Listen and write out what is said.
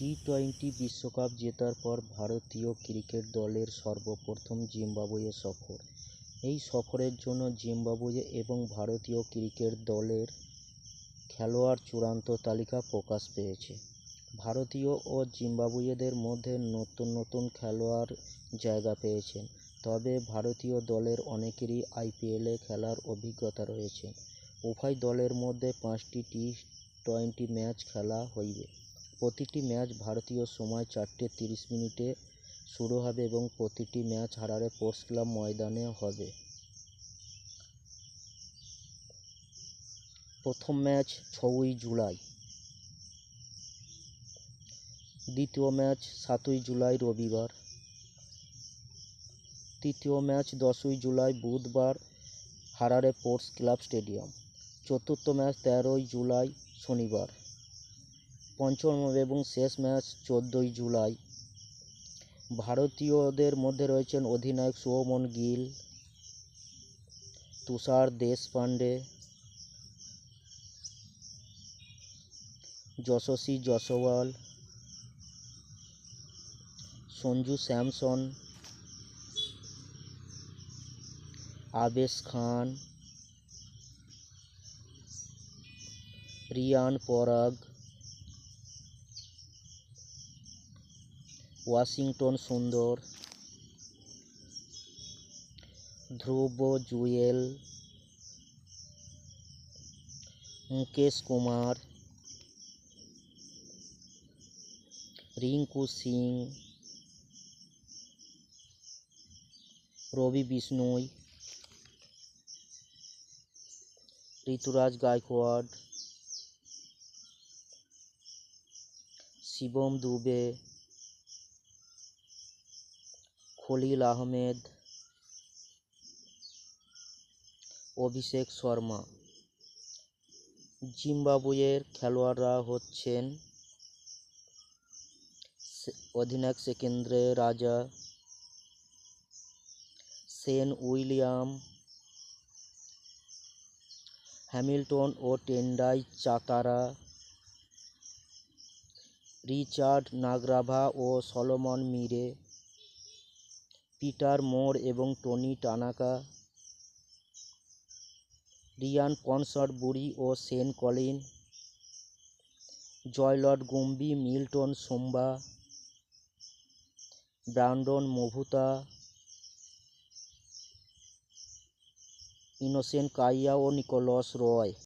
T twenty বিশ্বকাপ জেতার পর ভারতীয় ক্রিকেট দলের সর্বপ্রথম জিম্বাবুয়ে সফর। এই সফরের জন্য জিম্বাবুয়ে এবং ভারতীয় ক্রিকেট দলের খেলোয়াড় চূড়ান্ত তালিকা প্রকাশ পেয়েছে। ভারতীয় ও জিম্বাবুয়েদের মধ্যে নতুন নতুন খেলোয়াড় জায়গা পেয়েছেন, তবে ভারতীয় দলের অনেকেরই আইপিএলে খেলার অভিজ্ঞতা রয়েছে। উভয় দলের মধ্যে 5টি টি-টোয়েন্টি ম্যাচ খেলা হইবে। প্রতিটি ম্যাচ ভারতীয় সময় 4:30 মিনিটে শুরু হবে এবং প্রতিটি ম্যাচ হারারে স্পোর্টস ক্লাব ময়দানে হবে। প্রথম ম্যাচ 6ই জুলাই, দ্বিতীয় ম্যাচ 7ই জুলাই রবিবার, তৃতীয় ম্যাচ 10ই জুলাই বুধবার হারারে স্পোর্টস ক্লাব স্টেডিয়াম, চতুর্থ ম্যাচ 13ই জুলাই শনিবার, পঞ্চম এবং শেষ ম্যাচ 14ই জুলাই। ভারতীয়দের মধ্যে রয়েছেন অধিনায়ক শুভমন গিল, তুষার দেশপান্ডে, যশস্বী জয়সওয়াল, সঞ্জু স্যামসন, আবেশ খান, রিয়ান পরাগ, ওয়াশিংটন সুন্দর, ধ্রুব জুয়েল, মুকেশ কুমার, রিঙ্কু সিং, রবি বিষ্ণোই, ঋতুরাজ গায়কোয়াড়, শিবম দুবে, খলিল আহমেদ, অভিষেক শর্মা। জিম্বাবুয়ের খেলোয়াড়রা হচ্ছেন অধিনায়ক Sikandar Raza, Sean William, Hamilton ও টেন্ডাই চাতারা, রিচার্ড নাগরাভা ও সলোমন মিরে, পিটার মোর এবং টনি টানাকা, রিয়ান পনসটবুরি ও Sean Collin, Joylord Gumbie, Milton Shumba, Brandon Mavuta, Innocent Kaia ও নিকোলাস রয়।